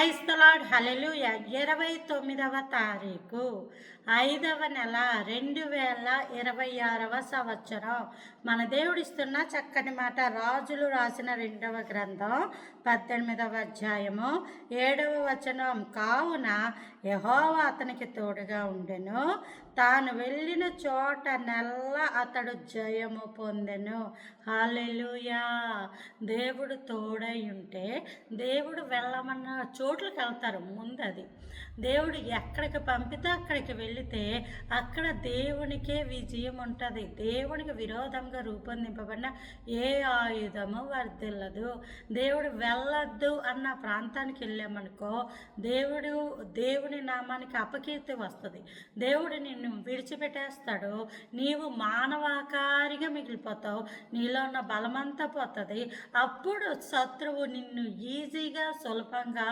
Praise the lord హల్లెలూయా. 29వ తారీఖు 5వ నెల 2026వ సంవత్సరం. మన దేవుడిస్తున్న చక్కని మాట. రాజులు రాసిన 2వ గ్రంథం 18వ అధ్యాయము 7వ వచనం. కావున యెహోవా అతనికి తోడుగా ఉండెను, తాను వెళ్ళిన చోట నెల్ల అతడు జయము పొందెను. హల్లెలూయా. దేవుడు తోడై ఉంటే దేవుడు వెళ్ళమన్న చోట్లకు వెళ్తారు. ముందు అది దేవుడు ఎక్కడికి పంపితే అక్కడికి వెళితే అక్కడ దేవునికే విజయం ఉంటుంది. దేవునికి విరోధంగా రూపొందింపబడిన ఏ ఆయుధము వర్ధిల్లదు. దేవుడు వెళ్ళొద్దు అన్న ప్రాంతానికి వెళ్ళామనుకో దేవుని నామానికి అపకీర్తి వస్తుంది. దేవుడు నిన్ను విడిచిపెట్టేస్తాడు. నీవు మానవాకారిగా మిగిలిపోతావు. నీలో ఉన్న బలమంతా పోతుంది. అప్పుడు శత్రువు నిన్ను ఈజీగా సులభంగా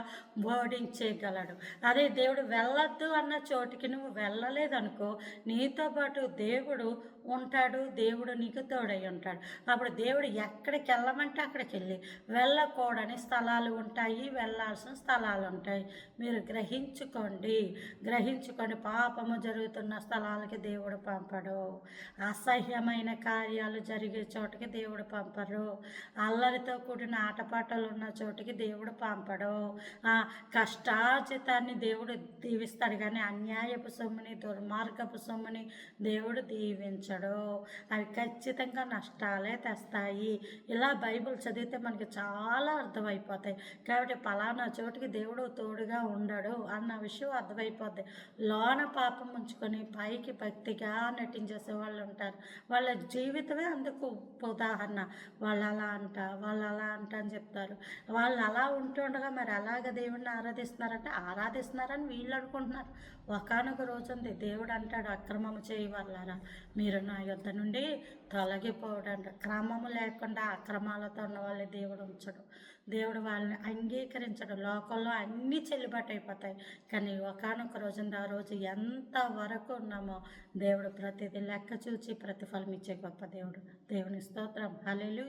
ఓడించేయగలడు. అదే దేవుడు వెళ్ళొద్దు అన్న చోటికి నువ్వు వెళ్ళలేదనుకో, నీతో పాటు దేవుడు ఉంటాడు. దేవుడు నీకు తోడై ఉంటాడు. అప్పుడు దేవుడు ఎక్కడికి వెళ్ళమంటే అక్కడికి వెళ్ళి, వెళ్ళకూడని స్థలాలు ఉంటాయి, వెళ్ళాల్సిన స్థలాలు ఉంటాయి. మీరు గ్రహించుకోండి. పాపము జరుగుతున్న స్థలాలకి దేవుడు పంపడు. అసహ్యమైన కార్యాలు జరిగే చోటకి దేవుడు పంపరు. అల్లరితో కూడిన ఆటపాటలు ఉన్న చోటికి దేవుడు పంపడు. కష్టార్జితాన్ని దేవుడు దీవిస్తాడు, కానీ అన్యాయపు సొమ్ముని, దుర్మార్గపు సొమ్ముని దేవుడు దీవించడు. అవి ఖచ్చితంగా నష్టాలే తెస్తాయి. ఇలా బైబిల్ చదివితే మనకి చాలా అర్థమైపోతాయి. కాబట్టి పలానా చోటికి దేవుడు తోడుగా ఉండడు అన్న విషయం అర్థమైపోద్ది. లోన పాపం ఉంచుకొని పైకి భక్తిగా నటించేసే వాళ్ళు ఉంటారు. వాళ్ళ జీవితమే అందుకు ఉదాహరణ. వాళ్ళు అలా అంట అని చెప్తారు. వాళ్ళు అలా ఉంటుండగా మరి అలాగ దేవుడిని ఆరాధిస్తున్నారని వీళ్ళు అనుకుంటున్నారు. ఒకానొక రోజు ఉంది, దేవుడు అంటాడు, అక్రమము చేయి వాళ్ళారా మీరు నా యొద్ద నుండి తొలగిపోవడంట. క్రమము లేకుండా అక్రమాలతో ఉన్న వాళ్ళని దేవుడు ఉంచడు. దేవుడు వాళ్ళని అంగీకరించడు. లోకంలో అన్నీ చెల్లుబాటు అయిపోతాయి. కానీ ఒకానొక రోజు ఉంది, ఆ రోజు ఎంతవరకు ఉన్నామో దేవుడు ప్రతిదీ లెక్క చూచి ప్రతిఫలం ఇచ్చే గొప్ప దేవుడు. దేవుని స్తోత్రం. హల్లెలూయా.